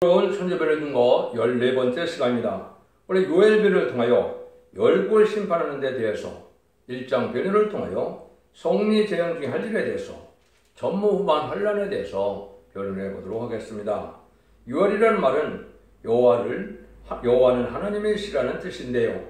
새로운 천재별을 준 거 14번째 시간입니다. 원래 요엘별을 통하여 열국을 심판하는 데 대해서 일장 변호를 통하여 성리 재앙 중에 할 일에 대해서 전무후무한 환란에 대해서 변론해 보도록 하겠습니다. 요엘이라는 말은 여호와는 하나님의 시라는 뜻인데요.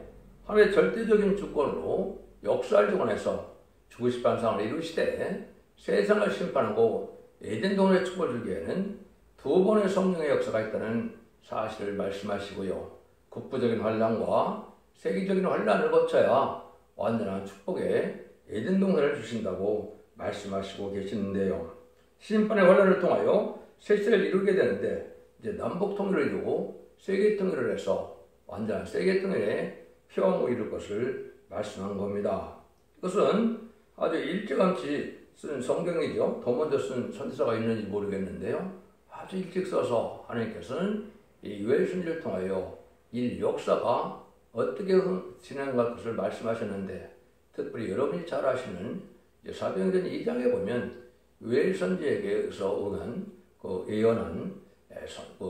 하나님의 절대적인 주권으로 역사를 주관해서 죽으실 반상을 이루시되 세상을 심판하고 에덴 동산의 축복을 주기에는 두 번의 성령의 역사가 있다는 사실을 말씀하시고요. 국부적인 환란과 세계적인 환란을 거쳐야 완전한 축복의 에덴 동산을 주신다고 말씀하시고 계시는데요. 심판의 환란을 통하여 새 시대를 이루게 되는데 이제 남북 통일을 이루고 세계 통일을 해서 완전한 세계 통일에 평안을 이룰 것을 말씀한 겁니다. 이것은 아주 일찌감치 쓴 성경이죠. 더 먼저 쓴 선지자가 있는지 모르겠는데요. 아주 일찍 써서 하나님께서는 이 요엘서를 통하여 이 역사가 어떻게 진행할 것을 말씀하셨는데, 특별히 여러분이 잘 아시는 사도행전 2장에 보면 요엘선지에게서 오는 그 예언한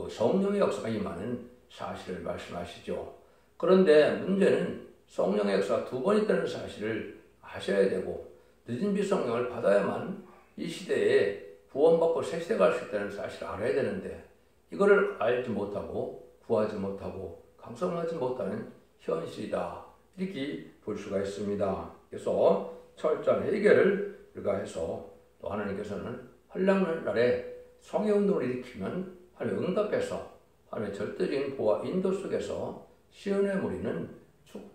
성령의 역사가 임하는 사실을 말씀하시죠. 그런데 문제는 성령의 역사가 두 번 있다는 사실을 아셔야 되고, 늦은 비 성령을 받아야만 이 시대에 구원받고 새 시대 갈 수 있다는 사실을 알아야 되는데, 이거를 알지 못하고 구하지 못하고 강성하지 못하는 현실이다, 이렇게 볼 수가 있습니다. 그래서 철저한 해결을 우리가 해서, 또 하나님께서는 환난 날에 성회운동을 일으키면 하나님 응답해서 하나님의 절대적인 보호와 인도 속에서 시온의 무리는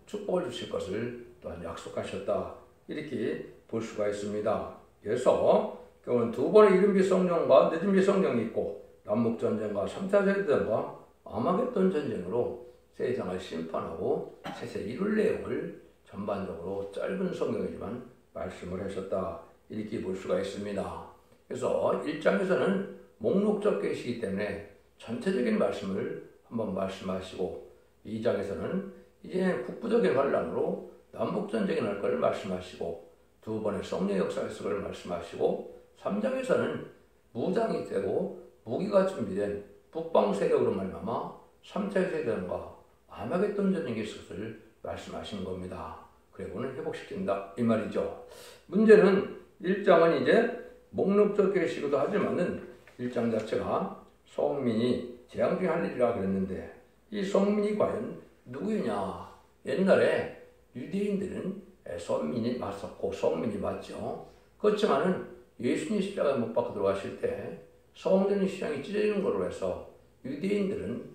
축복을 주실 것을 또한 약속하셨다, 이렇게 볼 수가 있습니다. 그래서 결국은 두 번의 이른비 성령과 늦은비 성령이 있고, 남북전쟁과 3차 세계대전과 아마겟돈 전쟁으로 세상을 심판하고 세세 이룰 내용을 전반적으로 짧은 성경이지만 말씀을 하셨다, 이렇게 볼 수가 있습니다. 그래서 1장에서는 목록적 계시이기 때문에 전체적인 말씀을 한번 말씀하시고, 2장에서는 이제 국부적인 환란으로 남북전쟁이 날 것을 말씀하시고, 두 번의 성령 역사의 속을 말씀하시고, 3장에서는 무장이 되고 무기가 준비된 북방 세력으로 말미암아 3차 세계대전과 아마겟돈 전쟁이 있을 것을 말씀하신 겁니다. 그리고는 회복시킨다, 이 말이죠. 문제는 1장은 이제 목록적 계시기도 하지만은 1장 자체가 성민이 재앙 중에 할 일이라 그랬는데, 이 성민이 과연 누구냐? 옛날에 유대인들은 선민이 맞섰고 성민이 맞죠. 그렇지만은 예수님 십자가에 못 박혀 들어가실 때 성전의 시장이 찢어지는 걸로 해서 유대인들은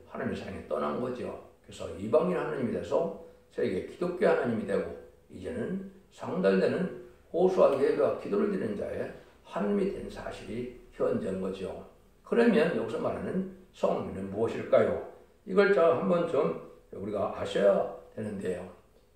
하나님의 사랑에 떠난 거죠. 그래서 이방인 하나님이 돼서 세계 기독교 하나님이 되고, 이제는 상달되는 호수와 예배와 기도를 드리는 자의 하나님이 된 사실이 현재인 거죠. 그러면 여기서 말하는 성민은 무엇일까요? 이걸 한번 좀 우리가 아셔야 되는데요.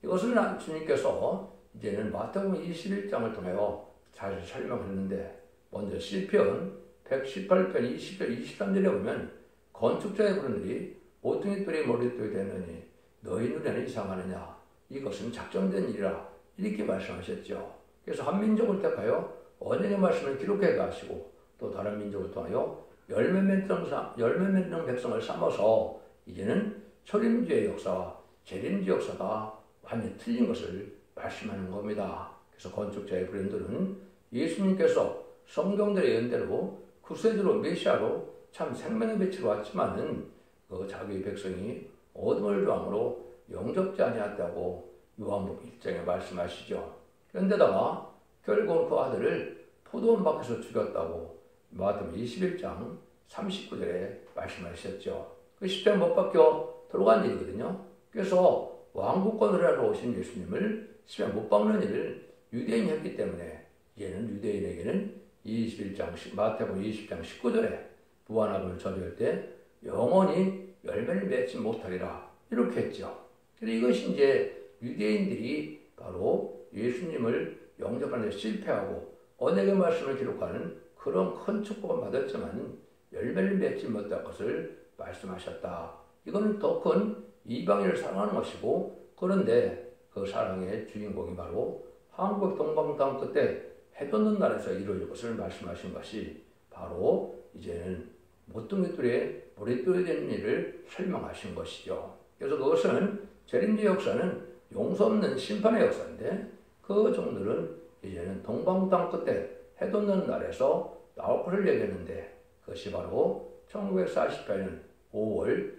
이것은 주님께서 이제는 마태복음 21장을 통하여 잘 설명했는데, 먼저 시편 118편 20절 23절에 보면 건축자의 부르들이 모퉁이 돌이 머릿돌이 되느니 너희 눈에는 이상하느냐, 이것은 작정된 일이라, 이렇게 말씀하셨죠. 그래서 한 민족을 택하여 언약의 말씀을 기록해 가시고, 또 다른 민족을 통하여 열매 맺는 백성을 삼아서 이제는 초림주의 역사와 재림주 역사가 완전히 틀린 것을 말씀하는 겁니다. 그래서 건축자의 브랜드는 예수님께서 성경들의 예언대로 구세주로 메시아로 참 생명의 빛으로 왔지만은 그 자기 백성이 어둠을 조항으로 영접지 아니했다고 요한복음 1장에 말씀하시죠. 그런데다가 결국은 그 아들을 포도원 밖에서 죽였다고 마태복음 21장 39절에 말씀하셨죠. 그 십자가에 못 박혀 들어간 일이거든요. 그래서 왕국권을 하러 오신 예수님을 십자가에 못 박는 일을 유대인이 했기 때문에, 이제는 유대인에게는 마태복음 20장 19절에 무화과나무를 저주할 때 영원히 열매를 맺지 못하리라, 이렇게 했죠. 그래서 이것이 이제 유대인들이 바로 예수님을 영접하는 데 실패하고 언약의 말씀을 기록하는 그런 큰 축복을 받았지만 열매를 맺지 못할 것을 말씀하셨다. 이거는 더 큰 이방인을 사랑하는 것이고, 그런데 그 사랑의 주인공이 바로 한국 동방당 끝에 해돋는 날에서 이루어질 것을 말씀하신 것이 바로 이제는 모퉁이 뜰에 물이 떨어지는 일을 설명하신 것이죠. 그래서 그것은 재림주의 역사는 용서 없는 심판의 역사인데 그 종들은 이제는 동방땅 끝에 해 돋는 날에서 나올 것을 얘기했는데 그것이 바로 1948년 5월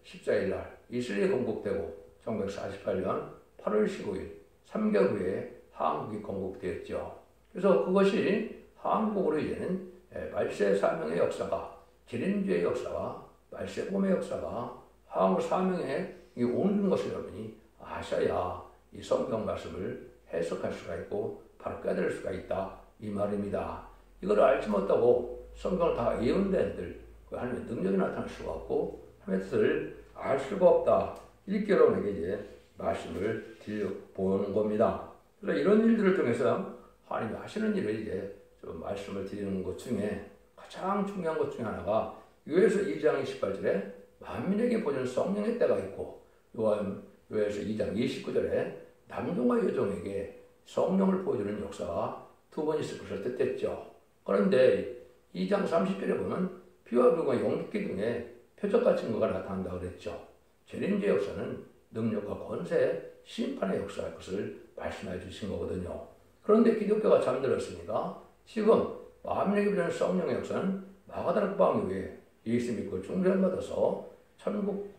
14일 날 이스라엘이 건국되고 1948년 8월 15일 3개월 후에 한국이 건국되었죠. 그래서 그것이 한국으로 이제는 말세 사명의 역사가 기린주의 역사가 말세봄의 역사가 한국 사명에 옮긴 것을 여러분이 아셔야 이 성경 말씀을 해석할 수가 있고 바로 깨달을 수가 있다 이 말입니다. 이걸 알지 못하고 성경을 다 예언된들 하나님의 능력이 나타날 수가 없고 하나님의 뜻을 알 수가 없다 이렇게 여러분에게 이제 말씀을 드려보는 겁니다. 그래서 이런 일들을 통해서 하나님이 하시는 일을 이제 좀 말씀을 드리는 것 중에 가장 중요한 것 중에 하나가 요에서 2장 28절에 만민에게 보여준 성령의 때가 있고 요에서 2장 29절에 남종과 여종에게 성령을 보여주는 역사가 두 번 있을 것을 뜻했죠. 그런데 2장 30절에 보면 피와 불과 용기 등의 표적과 증거가 나타난다고 그랬죠. 재림주의 역사는 능력과 권세, 심판의 역사일 것을 말씀해 주신 거거든요. 그런데 기독교가 잠들었으니까 지금 만민에게 보여주는 성령의 역사는 마가다락 방위 후에 예수 믿고 중생을 받아서 천국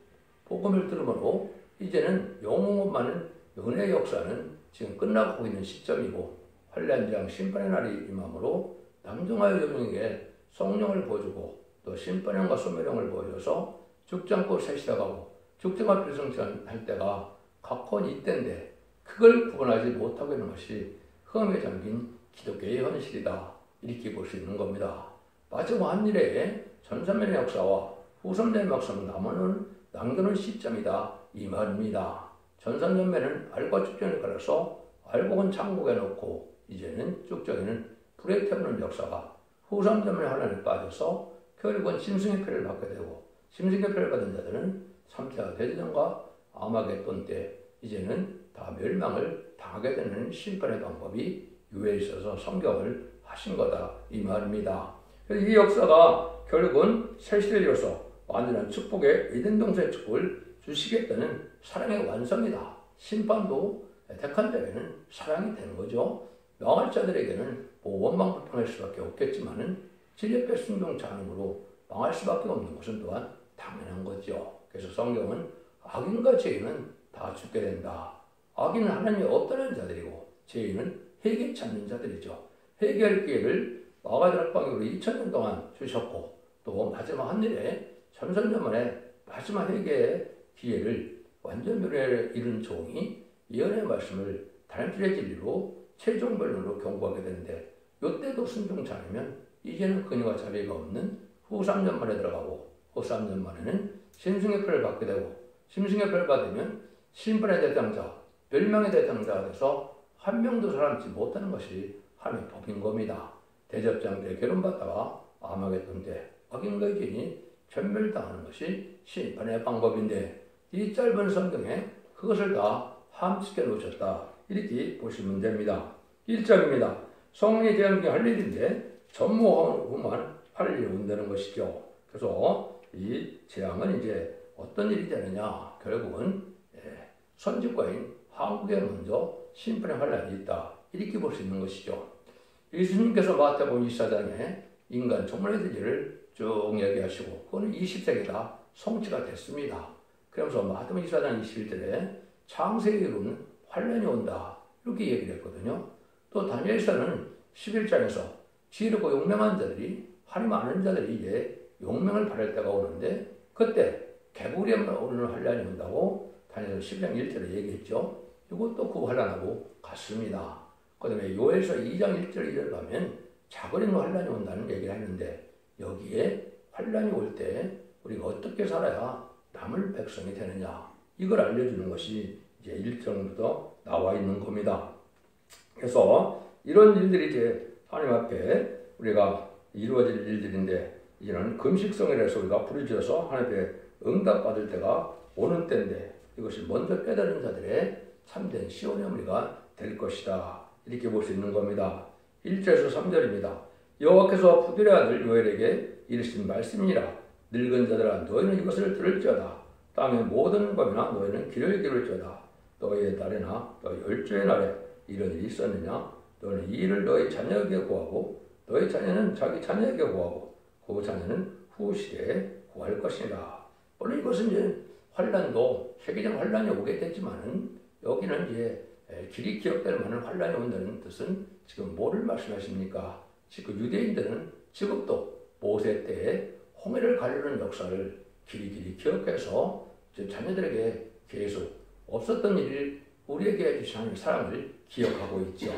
복음을 들음으로 이제는 영웅 많은 은혜의 역사는 지금 끝나고 있는 시점이고 환란장 심판의 날이 임함으로 남종하여 여종에게 성령을 보여주고 또 심판형과 소멸형을 보여줘서 죽지 않고 세시다가고 죽지 않고 필성할 때가 각혼 이때인데 그걸 구분하지 못하고 있는 것이 흠에 잠긴 기독교의 현실이다 이렇게 볼 수 있는 겁니다. 마지막 한 일에 전산면의 역사와 후선전의 역사는 남겨놓은 시점이다 이 말입니다. 전산전면은 알과 축전을 갈아서 알곡은 창고에 넣고 이제는 쭉정이는 불에 태우는 역사가 후선전면의 환란에 빠져서 결국은 짐승의 표를 받게 되고 짐승의 표를 받은 자들은 3차 대전과 아마겟돈 때 이제는 다 멸망을 당하게 되는 심판의 방법이 유에 있어서 성경을 하신 거다 이 말입니다. 그래서 이 역사가 결국은 새 시대를 이뤄서 완전한 축복의 에덴 동산의 축복을 주시겠다는 사랑의 완성이다. 심판도 택한 자에게는 사랑이 되는 거죠. 명할 자들에게는 원망불평할 수밖에 없겠지만은 진리의 순종치 않음으로 망할 수밖에 없는 것은 또한 당연한 거죠. 그래서 성경은 악인과 죄인은 다 죽게 된다. 악인은 하나님이 없다는 자들이고 죄인은 회개 찾는 자들이죠. 회개할 기회를 마가다락 방위로 2000년 동안 주셨고 또 마지막 한 일에 전선전 만에 마지막 회개의 기회를 완전 멸에 이른 종이 예언의 말씀을 단일의 진리로 최종 변론으로 경고하게 되는데 이때도 순종치 않으면 이제는 근위와 자비가 없는 후 3년 만에 들어가고 후 3년 만에는 심승의 표를 받게 되고 심승의 표를 받으면 심판의 대상자, 멸망의 대상자가 돼서 한 명도 살아남지 못하는 것이 하나님의 법인 겁니다. 대접장 때 결혼받다가 아마겟돈 때 악인과의 죄인이 전멸당하는 것이 심판의 방법인데 이 짧은 성경에 그것을 다 함축해 놓으셨다. 이렇게 보시면 됩니다. 1장입니다. 성령의 재앙 중에 할 일인데 전무후만 할 일이 온다는 것이죠. 그래서 이 재앙은 이제 어떤 일이 되느냐 결국은 선지과인 한국에 먼저 심판의 환란이 있다. 이렇게 볼 수 있는 것이죠. 예수님께서 마태복음 24장에 인간 종말의 일을 쭉 얘기하시고 그거는 20세기 다 성취가 됐습니다. 그러면서 마태복음 24장 21절에 창세에 이르는 환란이 온다. 이렇게 얘기를 했거든요. 또 다니엘서는 11장에서 지혜롭고 용맹한 자들이 하나님 아는 자들이 이제 용맹을 바랄 때가 오는데 그때 개구리에 오르는 환란이 온다고 다니엘서 11장 1절에 얘기했죠. 이것도 그 환란하고 같습니다. 그 다음에 요엘서 2장 1절 2절 가면 작은 환란이 온다는 얘기를 했는데 여기에 환란이 올 때 우리가 어떻게 살아야 남을 백성이 되느냐 이걸 알려주는 것이 이제 1장부터 나와 있는 겁니다. 그래서 이런 일들이 이제 하나님 앞에 우리가 이루어질 일들인데 이제는 금식성이라서 우리가 부르짖어서 하나님 앞에 응답받을 때가 오는 때인데 이것이 먼저 깨달은 자들의 참된 시온의 우리가 될 것이다. 이렇게 볼 수 있는 겁니다. 1절에서 3절입니다. 여호와께서 부들의 아들 요엘에게 이르신 말씀이니라. 늙은 자들아 너희는 이것을 들을지어다. 땅의 모든 법이나 너희는 귀를 기울지어다. 너희의 날에나 너희 열조의 날에 이런 일이 있었느냐? 너는 이 일을 너희 자녀에게 고하고 너희 자녀는 자기 자녀에게 고하고 그 자녀는 후 시대에 고할 것이다. 물론 이것은 이제 환란도 세계적 환란이 오게 되지만은 여기는 이제 길이 기억될 만한 환란이 온다는 뜻은 지금 뭐를 말씀하십니까? 지금 유대인들은 지금도 모세 때에 홍해를 가르는 역사를 길이 기억해서 자녀들에게 계속 없었던 일을 우리에게 해주신 사랑을 기억하고 있죠.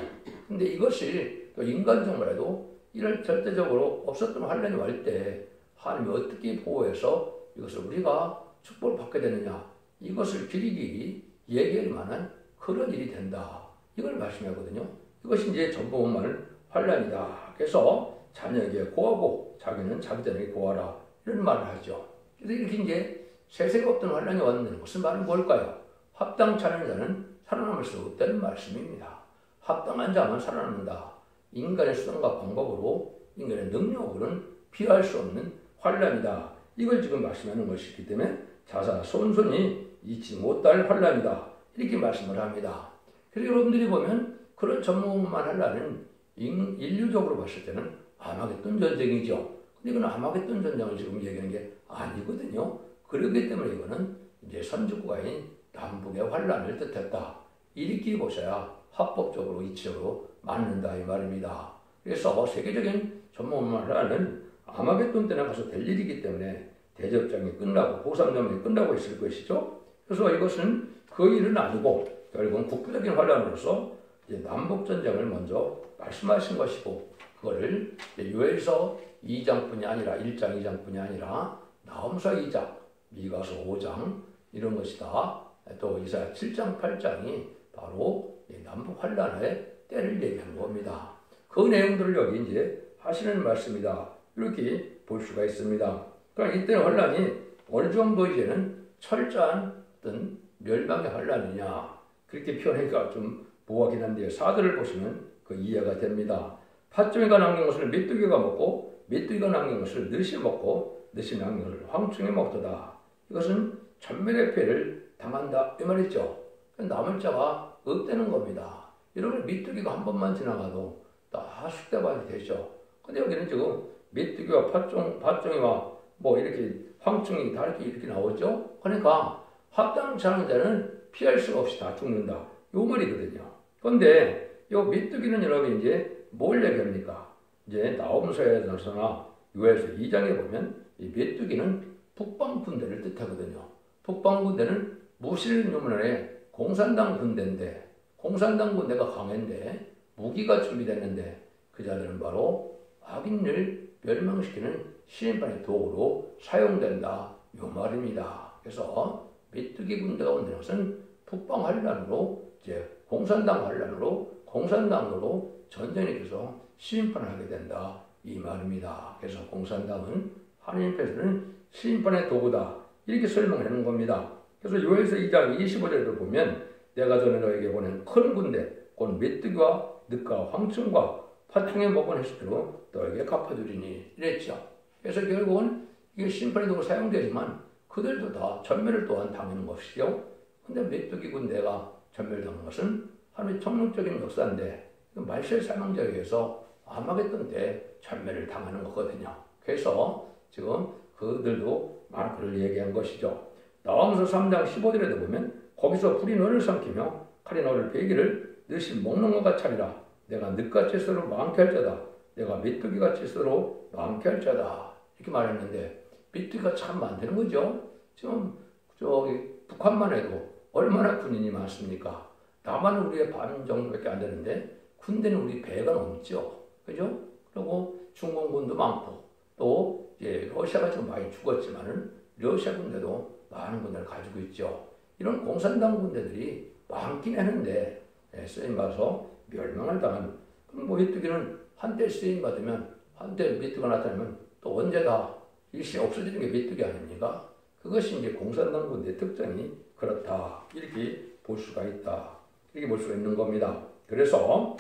근데 이것이 또 인간적으로도 이런 절대적으로 없었던 환란이 올 때 하나님이 어떻게 보호해서 이것을 우리가 축복을 받게 되느냐, 이것을 길이 얘기할 만한 그런 일이 된다. 이걸 말씀하거든요. 이것이 이제 전부만 환란이다. 그래서 자녀에게 고하고 자기는 자기 자녀에게 고하라. 이런 말을 하죠. 그래서 이렇게 이제 세세가 없던 환란이 왔는데 무슨 말은 뭘까요? 합당치 않은 자는 살아남을 수 없다는 말씀입니다. 합당한 자만 살아남는다. 인간의 수단과 방법으로, 인간의 능력으로는 피할 수 없는 환란이다. 이걸 지금 말씀하는 것이기 때문에 자사손손이 잊지 못할 환란이다. 이렇게 말씀을 합니다. 그래서 여러분들이 보면 그런 전무후무한 환란은 인류적으로 봤을 때는 아마겟돈 전쟁이죠. 근데 이건 아마겟돈 전쟁을 지금 얘기하는 게 아니거든요. 그렇기 때문에 이거는 이제 선주국가인 남북의 환란을 뜻했다. 이렇게 보셔야 합법적으로 이치적으로 맞는다 이 말입니다. 그래서 세계적인 전무후무한 환란은 아마겟돈 때나 가서 될 일이기 때문에 대접장이 끝나고 보상점이 끝나고 있을 것이죠. 그래서 이것은 그 일은 아니고 결국은 국부적인 환란으로서 이제 남북전쟁을 먼저 말씀하신 것이고, 그거를 요엘서 2장뿐이 아니라 1장 2장뿐이 아니라 나홈서 2장, 미가서 5장 이런 것이다. 또 이사야 7장 8장이 바로 남북 환란의 때를 얘기하는 겁니다. 그 내용들을 여기 이제 하시는 말씀이다. 이렇게 볼 수가 있습니다. 그러니까 이때는 환란이 어느 정도 이제는 철저한 어떤 멸망의 환란이냐, 그렇게 표현하기가 좀 모호하긴 한데 사들을 보시면 그 이해가 됩니다. 팥종이가 남긴 것을 메뚜기가 먹고 메뚜기가 남긴 것을 늑이 먹고 늑이 남긴 것을 황충이 먹도다. 이것은 전멸의 패를 당한다 이 말이죠. 남을 자가 없다는 겁니다. 이러면 메뚜기가 한 번만 지나가도 다 숙대밭이 되죠. 근데 여기는 지금 메뚜기와 팥종이와 뭐 이렇게 황충이 다 이렇게 나오죠. 그러니까 합당치 않은 자는 피할 수가 없이 다 죽는다. 요 말이거든요. 그런데 요 메뚜기는 여러분 이제 뭘 얘기합니까? 이제 나홈서에서나 요엘서 2장에 보면 이 메뚜기는 북방 군대를 뜻하거든요. 북방 군대는 무실유문의 공산당 군대인데, 공산당 군대가 강했는데 무기가 준비됐는데 그 자들은 바로 악인을 멸망시키는 시인판의 도구로 사용된다 요 말입니다. 그래서 메뚜기 군대가 온다는 것은 북방 환란으로 이제 공산당 환란으로 공산당으로 전쟁이 돼서 시인판을 하게 된다 이 말입니다. 그래서 공산당은 하나님 앞에서는 시인판의 도구다 이렇게 설명하는 겁니다. 그래서 요엘서 2장 25절에도 보면 내가 전에 너에게 보낸 큰 군대 곧 메뚜기와 늑과 황충과 팥충에 먹은 해수대로 너에게 갚아주리니 이랬죠. 그래서 결국은 이게 심판의 도구로 사용되지만 그들도 다 전멸을 또한 당하는 것이죠. 근데 메뚜기 군대가 전멸당한 것은 하나님의 청력적인 역사인데 말세 사망자에 의해서 아마겟돈 때 전멸을 당하는 거거든요. 그래서 지금 그들도 마크를 얘기한 것이죠. 나홈서 3장 15절에도 보면 거기서 불이 너를 삼키며 칼이 너를 베기를 늑이 먹는 것 같이 하리라. 내가 늑같이 서로 많게 할 자다. 내가 메뚜기같이 서로 많게 할 자다. 이렇게 말했는데 메뚜기가 참 많다는 거죠. 지금 저기 북한만 해도 얼마나 군인이 많습니까? 남한은 우리의 반 정도밖에 안 되는데 군대는 우리 배가 넘죠. 그죠? 그리고 중공군도 많고 또 이제 러시아가 좀 많이 죽었지만은 러시아 군대도 많은 군대를 가지고 있죠. 이런 공산당 군대들이 많긴 했는데 쓰임 봐서 멸망을 당한. 그럼 뭐 메뚜기는 한때 쓰임 받으면 한때 메뚜기가 나타나면 또 언제 다 일시 없어지는 게 메뚜기 아닙니까? 그것이 이제 공산당 군대 특징이 그렇다 이렇게 볼 수가 있다 이렇게 볼 수가 있는 겁니다. 그래서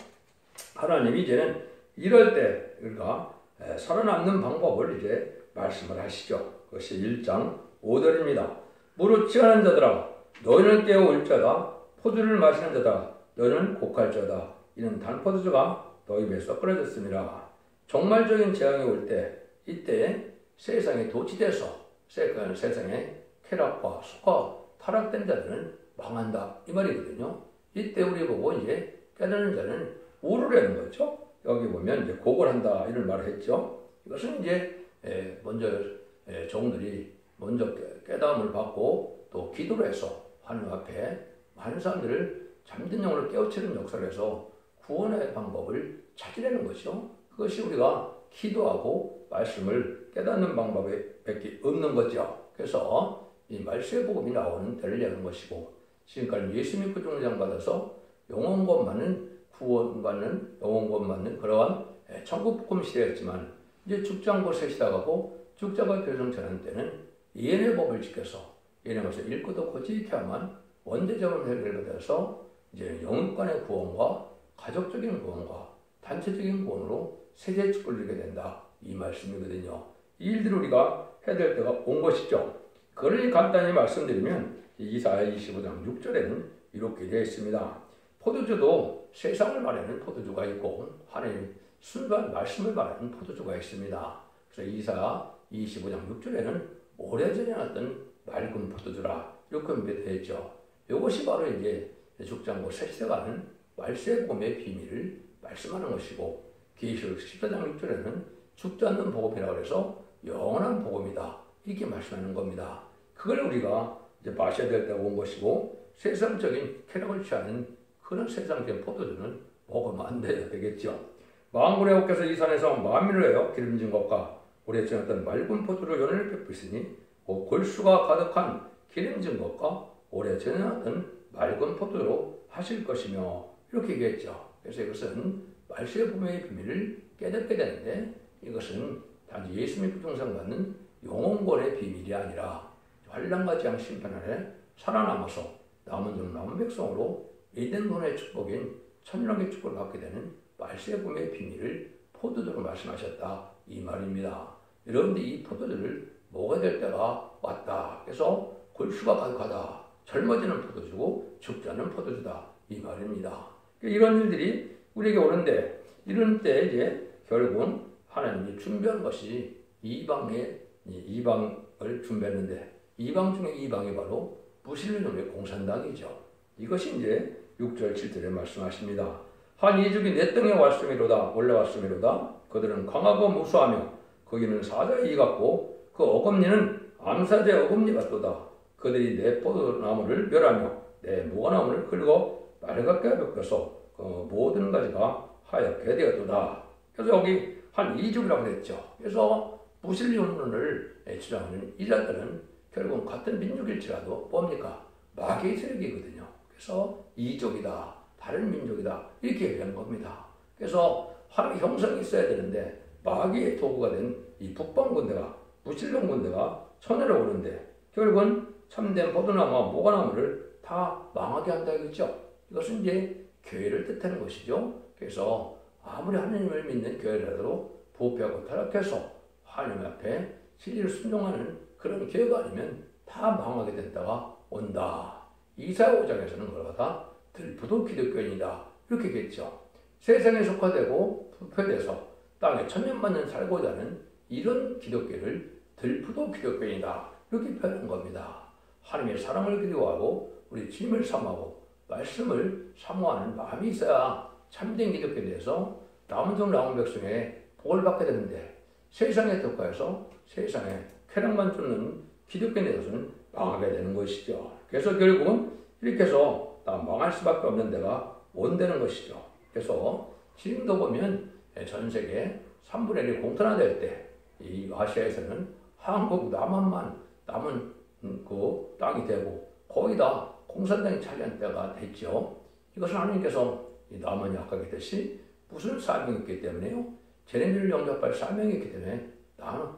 하나님이 이제는 이럴 때 그러니까 살아남는 방법을 이제 말씀을 하시죠. 그것이 1장 5절입니다. 무릇 취하는 자들아 너희는 깨어올 자다. 포도를 마시는 자다. 너희는 곡할 자다. 이는 단포도주가 너희 배에서 끊어졌습니다. 종말적인 재앙이 올 때 이때 세상이 도취돼서 세상에 쾌락과 수가 타락된 자들은 망한다 이 말이거든요. 이때 우리 보고 이제 깨닫는 자는 우르라는 거죠. 여기 보면 이제 곡을 한다 이런 말을 했죠. 이것은 이제 먼저 종들이 먼저 깨달음을 받고 또 기도를 해서 하나님 앞에 많은 사람들을 잠든 영혼을 깨우치는 역사를 해서 구원의 방법을 찾으려는 것이죠. 그것이 우리가 기도하고 말씀을 깨닫는 방법밖에 없는 거죠. 그래서 이 말세의 복음이 나오는 때를 얘기하는 것이고 지금까지 예수 믿고 중장 받아서 영원권 받는 구원받는 영원권 받는 그러한 천국 복음 시대였지만 이제 죽장고 새 시다가고 죽자가 결정되는 때는 예언의 법을 지켜서 예언에서 읽고도 고지케 하면 원대적인 해결을 받아서 이제 영혼간의 구원과 가족적인 구원과 단체적인 구원으로 세대 축복을 누리게 된다 이 말씀이거든요. 이 일들을 우리가 해야 될 때가 온 것이죠. 그러니 간단히 말씀드리면 이사야 25장 6절에는 이렇게 되어 있습니다. 포도주도 세상을 말하는 포도주가 있고 하나님 순수한 말씀을 말하는 포도주가 있습니다. 그래서 이사야 25장 6절에는 오래전에 났던 맑은 포도주라 이렇게 되어 있죠. 이것이 바로 이제 죽장고 새시대가는 말세의 복음의 비밀을 말씀하는 것이고 계시록 14장 6절에는 죽지 않는 복음이라고 해서 영원한 복음이다 이렇게 말씀하는 겁니다. 그걸 우리가 이제 마셔야 될 때가 온 것이고 세상적인 쾌락을 취하는 그런 세상적인 포도주는 먹으면 안 되겠죠. 만군의 여호와께서 이 산에서 만민을 하여 기름진 것과 오래 지났던 맑은 포도로 연을 베푸시니 골수가 가득한 기름진 것과 오래 지났던 맑은 포도로 하실 것이며 이렇게 얘기했죠. 그래서 이것은 말세의 복음의 비밀을 깨닫게 되는데 이것은 단지 예수 믿고 중생받는 영혼권의 비밀이 아니라 환난과 재앙 심판 아래 살아남아서 남은 백성으로 에덴론의 축복인 천년의 축복을 받게 되는 말세의 복음의 비밀을 포도주로 말씀하셨다 이 말입니다. 여러분들 이 포도주를 먹어야 될 때가 왔다. 그래서 골수가 가득하다. 젊어지는 포도주고 죽지 않는 포도주다 이 말입니다. 이런 일들이 우리에게 오는데 이런 때 이제 결국은 하나님이 준비한 것이 이방을 준비했는데 이방 중에 이방이 바로 무슬림의 공산당이죠. 이것이 이제 6절 7절에 말씀하십니다. 한 이족이 내 땅에 올라왔음이로다. 그들은 강하고 무수하며 거기는 사자의 이 같고 그 어금니는 암사자의 어금니 같도다. 그들이 내 포도나무를 멸하며 내 무화나무를 긁어 빨갛게 벗겨서 그 모든 가지가 하얗게 되었도다. 그래서 여기 한 이족이라고 그랬죠. 그래서 무슬림론을 주장하는 이자들은 결국 같은 민족일지라도 뭡니까? 마귀의 세력이거든요. 그래서 이족이다. 다른 민족이다. 이렇게 얘기하는 겁니다. 그래서 하나님의 형상이 있어야 되는데 마귀의 도구가 된 이 북방 군대가 무슬림 군대가 천내를 오는데 결국은 참된 포도나무와 무화나무를 다 망하게 한다 이거죠. 이것은 이제 교회를 뜻하는 것이죠. 그래서 아무리 하나님을 믿는 교회라도 부패하고 타락해서 하나님 앞에 진리를 순종하는 그런 교회가 아니면 다 망하게 된다가 온다. 이사야 5장에서는 그걸 갖다 들푸도 기독교인이다 이렇게 얘기했죠. 세상에 속화되고 부패돼서 땅에 천년만년 살고자 하는 이런 기독교를 들푸도 기독교인이다 이렇게 표현한 겁니다. 하나님의 사랑을 그리워하고 우리 주님을 사모하고 말씀을 사모하는 마음이 있어야 참된 기독교에 대해서 남은 백성의 복을 받게 되는데 세상에 특화해서 세상에 쾌락만 쫓는 기독교에 대해서는 망하게 되는 것이죠. 그래서 결국은 이렇게 해서 다 망할 수밖에 없는 데가 온다는 것이죠. 그래서 지금도 보면 전 세계 3분의 1이 공산화될 때 이 아시아에서는 한국 남한만 남은 그 땅이 되고 거의 다 공산당이 차지한 때가 됐죠. 이것은 하나님께서 이 남한이 약하겠듯이 무슨 사명이 있기 때문에요. 쟤네들을 영접할 사명이 있기 때문에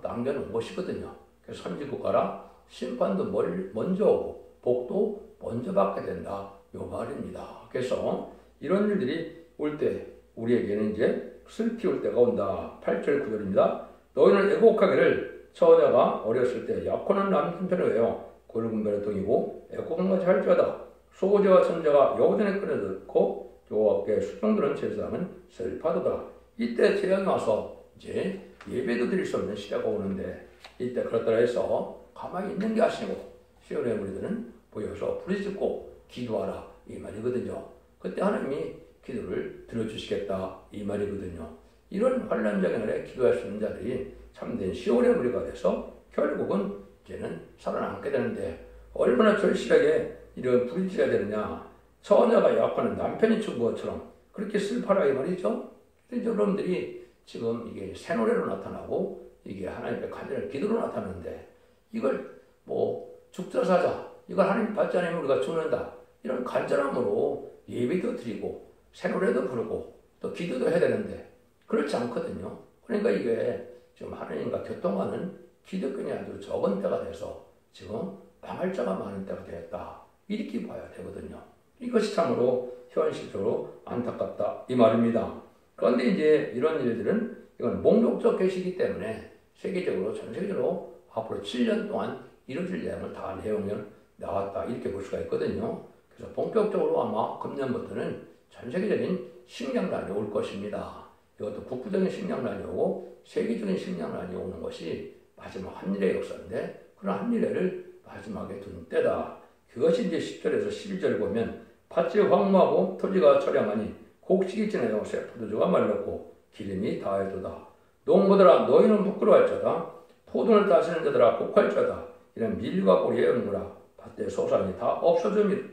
남겨놓은 것이거든요. 그래서 선지국가라 심판도 먼저 오고 복도 먼저 받게 된다. 요 말입니다. 그래서 이런 일들이 올 때 우리에게는 이제 슬피 올 때가 온다. 8절 9절입니다. 너희는 애곡하기를 처자가 어렸을 때 약혼한 남편에 의하여 굵은 배를 동이고 애고간까지 할지어다. 소제와 선자가 여호전에 끌어들고 여호와께 수종드는 제사장은 슬파도다. 이때 재앙이 와서 이제 예배도 드릴 수 없는 시대가 오는데, 이때 그렇더라 해서 가만히 있는 게 아니고 시온의 무리들은 모여서 부르짖고 기도하라 이 말이거든요. 그때 하나님이 기도를 들어주시겠다 이 말이거든요. 이런 환난적인 날에 기도할 수 있는 자들이 참된 시온의 무리가 돼서 결국은 이제는 살아남게 되는데, 얼마나 절실하게 이런 부르짖어야 되느냐. 처녀가 약혼한 남편이 죽은 것처럼 그렇게 슬퍼라 이 말이죠. 그래서 여러분들이 지금 이게 새 노래로 나타나고 이게 하나님의 간절한 기도로 나타나는데, 이걸 뭐 죽자사자 이걸 하나님 받지 않으면 우리가 죽는다 이런 간절함으로 예배도 드리고 새 노래도 부르고 또 기도도 해야 되는데 그렇지 않거든요. 그러니까 이게 지금 하나님과 교통하는 기독교인이 아주 적은 때가 돼서 지금 망할 자가 많은 때가 되었다 이렇게 봐야 되거든요. 이것이 참으로 현실적으로 안타깝다 이 말입니다. 그런데 이제 이런 일들은 이건 목록적 계시이기 때문에 세계적으로 전 세계적으로 앞으로 7년 동안 이루어질 내용을 다 내용이 나왔다 이렇게 볼 수가 있거든요. 그래서 본격적으로 아마 금년부터는 전 세계적인 식량난이 올 것입니다. 이것도 국부적인 식량난이 오고 세계적인 식량난이 오는 것이 마지막 한일의 역사인데, 그런 한일회를 마지막에 둔 때다. 그것이 이제 10절에서 11절 보면 밭이 황무하고 토지가 처량하니 곡식이 지나여 새 포도주가 말랐고 기름이 다하였도다. 농부들아 너희는 부끄러워할자다. 포도를 다스리는 자들아 곡할자다. 이런 밀과 보리의 연구라 밭의 소산이 다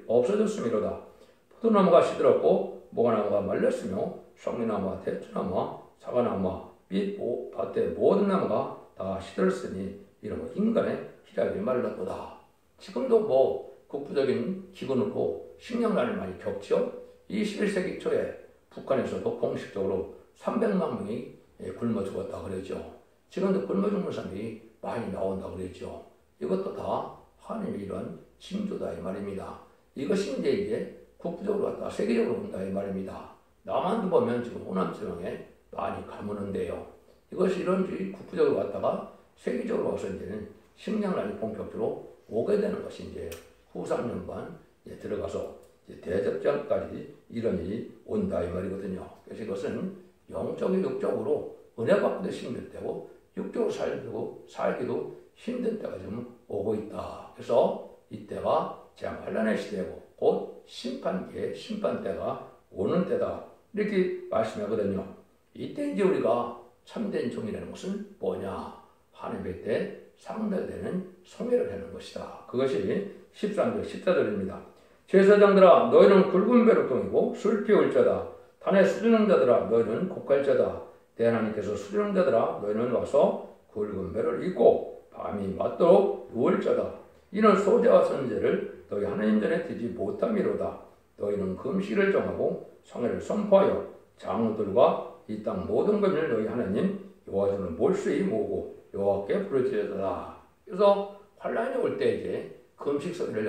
없어졌음이로다. 포도나무가 시들었고 모가나무가 말렸으며 성리나무와 대추나무와 사과나무와 및 밭의 모든 나무가 다 시들었으니 이런 인간의 희락이 말랐도다. 지금도 뭐 국부적인 기근으로 식량난을 많이 겪죠. 21세기 초에 북한에서도 공식적으로 300만 명이 굶어 죽었다 그러죠. 지금도 굶어 죽는 사람이 많이 나온다 그러죠. 이것도 다 하나님의 이런 징조다 이 말입니다. 이것이 이제 국부적으로 갔다 세계적으로 온다 이 말입니다. 남한도 보면 지금 호남지방에 많이 가무는데요. 이것이 이런 국부적으로 갔다가 세계적으로 와서 이제는 식량난이 본격적으로 오게 되는 것이 이제 후 3년간 들어가서 이제 대접전까지 이런 일이 온다 이 말이거든요. 그래서 이것은 영적인 육적으로 은혜 받기도 힘들 때고 육적으로 살기도 힘든 때가 지금 오고 있다. 그래서 이때가 재앙 환난의 시대고 곧 심판기의 심판때가 오는 때다 이렇게 말씀하거든요. 이때 이제 우리가 참된 종이라는 것은 뭐냐? 하나님의 때 상대되는 성회를 하는 것이다. 그것이 13절 14절입니다. 제사장들아 너희는 굵은 배로 동이고 술 피울 자다. 단에 수주는 자들아 너희는 곡할 자다. 대하나님께서 수주는 자들아 너희는 와서 굵은 배를 입고 밤이 맞도록 누울 자다. 이는 소제와 선제를 너희 하나님 전에 드지 못함이로다. 너희는 금식을 정하고 성회를 선포하여 장로들과 이 땅 모든 금을 너희 하나님 여호와를 몰수히 모으고 여호와께 부르짖어다. 그래서 환란이 올 때 이제 금식 성회를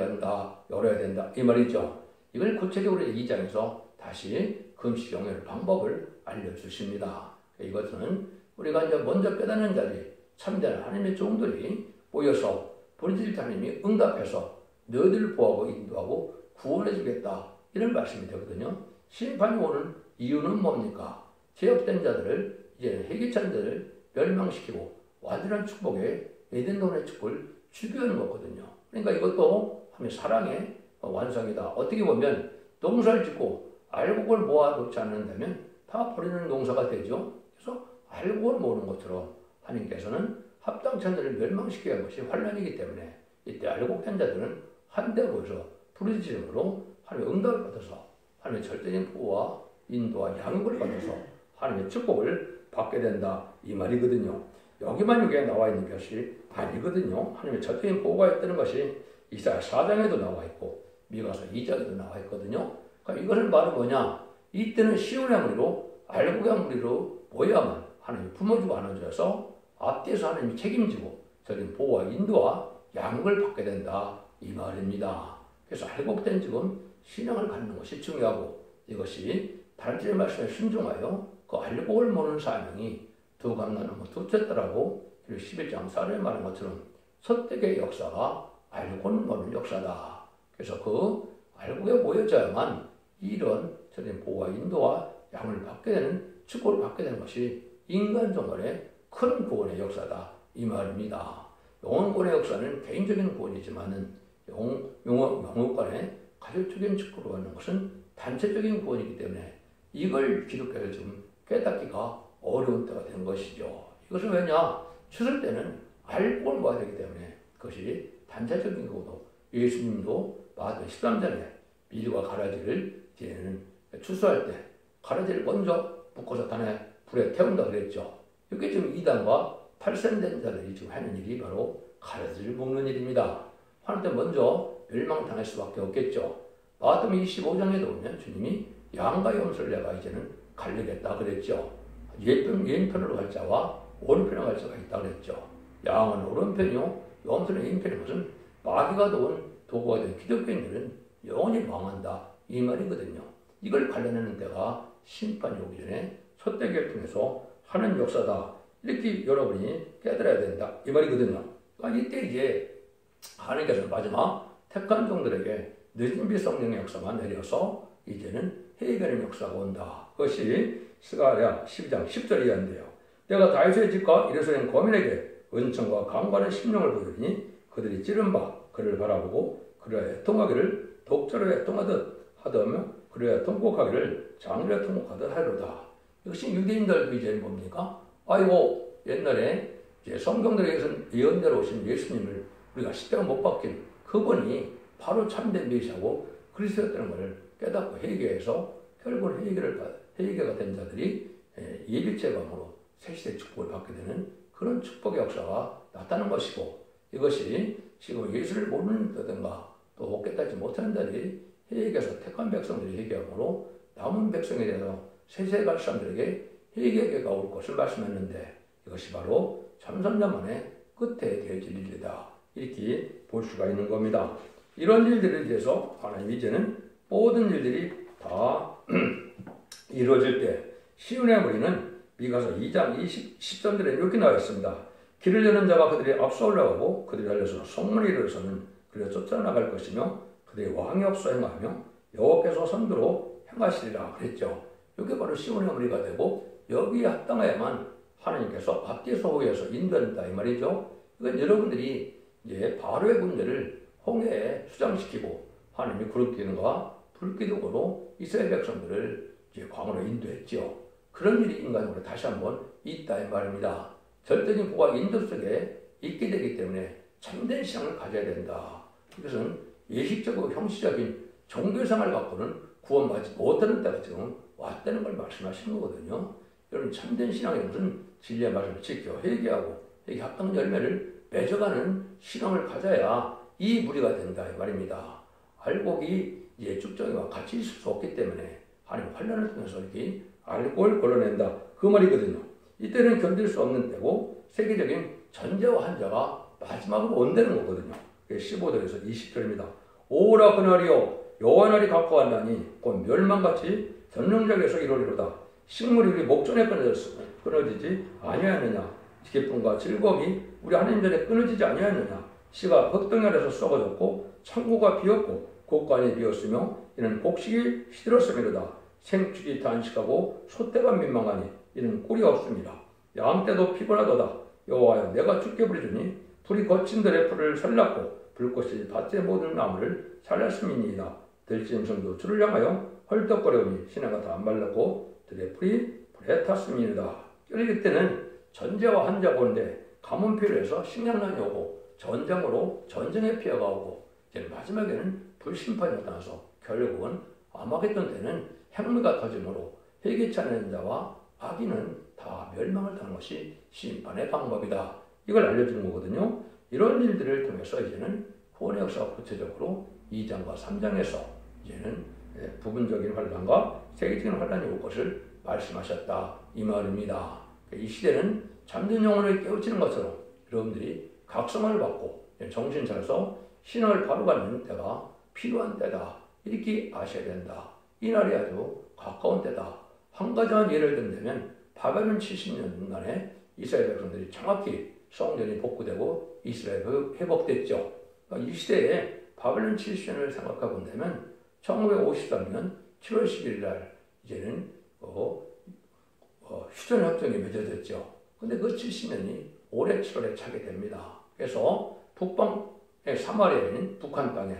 열어야 된다 이 말이죠. 이걸 구체적으로 2장에서 다시 금식 영의 방법을 알려주십니다. 이것은 우리가 이제 먼저 깨닫는 자리 참된 하나님의 종들이 모여서 부르짖을 하나님이 응답해서 너희들을 보호하고 인도하고 구원해 주겠다 이런 말씀이 되거든요. 심판이 오는 이유는 뭡니까? 죄업된 자들을 이제 회개찬 자들을 멸망시키고 완전한 축복에 에덴동의 축복을 주교하는 거거든요. 그러니까 이것도 하나님의 사랑의 완성이다. 어떻게 보면 농사를 짓고 알곡을 모아놓지 않는다면 다 버리는 농사가 되죠. 그래서 알곡을 모으는 것처럼 하나님께서는 합당한 자들을 멸망시켜야 할 것이 환란이기 때문에 이때 알곡된 자들은 한데 모여서 부르짖음으로 하나님의 응답을 받아서 하나님의 절대적인 보호와 인도와 양육을 받아서 하나님의 축복을 받게 된다 이 말이거든요. 여기만 이게 나와 있는 것이 아니거든요. 하나님의 절대적인 보호가 있다는 것이 이사야 4장에도 나와 있고 미가서 2장에도 나와 있거든요. 그러니까 이것을 말은 뭐냐? 이때는 시온의 무리로 알곡의 무리로 모여야만 하나님이 품어주고 안아줘서 앞뒤에서 하나님이 책임지고 적인 보호와 인도와 양육을 받게 된다 이 말입니다. 그래서 알곡된 지금 신앙을 갖는 것이 중요하고 이것이 다른 말씀에 순종하여 그 알곡을 모는 사명이 두 감나무 두 쳤더라고 그리고 11장 4절에 말한 것처럼 선택의 역사가 알고는 모르는 역사다. 그래서 그 알고에 모여져야만 이런 저런 보호와 인도와 양을 받게 되는 축복을 받게 되는 것이 인간 정말의 큰 구원의 역사다 이 말입니다. 영혼권의 역사는 개인적인 구원이지만은 영혼권의 가족적인 축복을 받는 것은 단체적인 구원이기 때문에 이걸 기독교를 좀 깨닫기가 어려운 때가 된 것이죠. 이것은 왜냐? 추설 때는 알고 모아야 되기 때문에 그것이 단체적인 거고 예수님도 마태 13장에 밀과 가라지를 이제는 추수할 때 가라지를 먼저 묶어서 단에 불에 태운다 그랬죠. 이게 지금 이단과 탈선된 자들이 지금 하는 일이 바로 가라지를 묶는 일입니다. 하나님 때 먼저 멸망당할 수밖에 없겠죠. 마태복음 25장에도 보면 주님이 양과 염소를 내가 이제는 갈리겠다 그랬죠. 왼편으로 갈 자와 오른편으로 갈 자가 있다 그랬죠. 양은 오른편이요 염소는 왼편이 무슨 마귀가 도운 도구가 된 기독교인들은 영원히 망한다 이 말이거든요. 이걸 갈라내는 때가 심판이 오기 전에 소떼기를 통해서 하는 역사다. 이렇게 여러분이 깨달아야 된다 이 말이거든요. 그러니까 이때 이제 하나님께서 마지막 택한 종들에게 늦은 비 성령의 역사만 내려서 이제는 회개하는 역사가 온다. 그것이 스가랴 12장 10절에 의한데요. 내가 다윗의 집과 예루살렘 거민에게 은총과 강구하는 심령을 보이니 그들이 찌른 바 그를 바라보고 그를 애통하기를 독자로 애통하듯 하다며 그를 통곡하기를 장로 통곡하듯 하리로다. 이것이 유대인들도 이제 뭡니까? 아이고 옛날에 이제 성경들에서 예언대로 오신 예수님을 우리가 십자가 못 박힌 그분이 바로 참된 메시아고 그리스도였다는 것을 깨닫고 회개해서 결국 회개가 된 자들이 예비체감으로 새시대 축복을 받게 되는 그런 축복의 역사가 나타나는 것이고 이것이 지금 예수를 모르는다든가 또 깨닫지 못하는 자들이 회개해서 택한 백성들이 회개함으로 남은 백성에 대해서 세세에 갈 사람들에게 회개가 올 것을 말씀했는데 이것이 바로 참선자 만의 끝에 되어질 일이다. 이렇게 볼 수가 있는 겁니다. 이런 일들에 대해서 하나님 이제는 모든 일들이 다 이루어질 때 시온의 무리는 미가서 2장 10절에 이렇게 나와 있습니다. 길을 여는 자가 그들이 앞서 올라가고 그들이 달려서 성문에 이르러서는 그들을 쫓아나갈 것이며 그들이 왕이 없어 행하며 여호와께서 선두로 행하시리라 그랬죠. 이게 바로 시온의 무리가 되고 여기에 합당해야만 하나님께서 앞뒤에서 후에서 인도한다 이 말이죠. 이건 여러분들이 이제 바로의 군대를 홍해에 수장시키고 하나님이 구름기둥과 불기둥으로 이스라엘 백성들을 이제 광으로 인도했죠. 그런 일이 인간으로 다시 한번 있다 이 말입니다. 절대적인 보호와 인도 속에 있게 되기 때문에 참된 신앙을 가져야 된다. 이것은 예식적이고 형식적인 종교생활을 갖고는 구원받지 못하는 때가 지금 왔다는 걸 말씀하시는 거거든요. 여러분 참된 신앙의 것은 진리의 말씀을 지켜 회개하고 회개 합당 열매를 맺어가는 신앙을 가져야 이 무리가 된다 이 말입니다. 알곡이 이제 쭉정이와 같이 있을 수 없기 때문에 하나님 환란을 통해서 이렇게 알곡을 걸러낸다 그 말이거든요. 이때는 견딜 수 없는 때고 세계적인 전제와 한자가 마지막으로 온다는 거거든요. 15절에서 20절입니다. 오라 그날이여 여호와 날이 가까웠나니 곧 멸망같이 전능자에게서 이루리로다. 식물이 우리 목전에 끊어지지 아니하느냐. 기쁨과 즐거움이 우리 하나님 전에 끊어지지 아니하느냐. 씨가 흙덩이 아래서 썩어졌고 창고가 비었고 곡간이 비었으며 이는 곡식이 시들었음이로다. 생축이 단식하고 소떼가 민망하니 이는 꿀이 없습니다. 양떼도 피곤하도다. 여호와여 내가 죽게 부르주니 불이 거친 들의 풀을 살랐고 불꽃이 밭의 모든 나무를 살랐음이니이다. 들짐승도 주를 향하여 헐떡거려오니 시내가 다 말랐고 들의 풀이 불에 탔음이니이다. 그러기 때는 전제와 한자가 오는데 가문표를 해서 식량난이 오고 전쟁으로 전쟁의 피해가 오고 이제 마지막에는 불심판이 나타나서 결국은 아마겟돈 때는 핵무가 터짐으로 회개치 않는 자와 악인은 다 멸망을 당하는 것이 심판의 방법이다. 이걸 알려주는 거거든요. 이런 일들을 통해서 이제는 구원의 역사가 구체적으로 2장과 3장에서 이제는 부분적인 환란과 세계적인 환란이 올 것을 말씀하셨다. 이 말입니다. 이 시대는 잠든 영혼을 깨우치는 것처럼 여러분들이 각성을 받고 정신 차려서 신앙을 바로 갖는 때가 필요한 때다. 이렇게 아셔야 된다. 이 날이 아주 가까운 때다. 한 가지만 예를 든다면 바벨론 70년간에 이스라엘 백성들이 정확히 성전이 복구되고 이스라엘이 회복됐죠. 그러니까 이 시대에 바벨론 70년을 생각해 본다면 1953년 7월 11일 날 이제는 휴전협정이 맺어졌죠. 근데 그 70년이 올해 7월에 차게 됩니다. 그래서 북방의 사마리아인 북한 땅에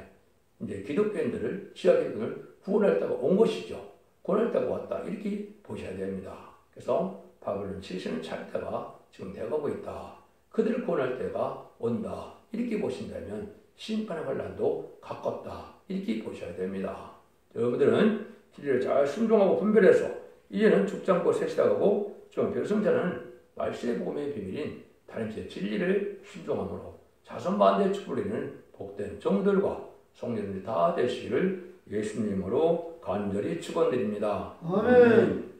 이제 기독교인들을 지하기근을 구원했다가 온 것이죠. 구원했다가 왔다 이렇게 보셔야 됩니다. 그래서 바벨론 70년 찰 때가 지금 돼가고 있다. 그들을 구원할 때가 온다. 이렇게 보신다면 심판의 환란도 가깝다. 이렇게 보셔야 됩니다. 여러분들은 진리를 잘 순종하고 분별해서 이제는 죽지 않고 새시다가고 좀 별성자는 말씀의 복음의 비밀인 다림새 진리를 순종함으로 자선반대의 축복을 이루는 복된 종들과 성령들이 다 되시기를 예수님으로 간절히 축원드립니다. 아멘.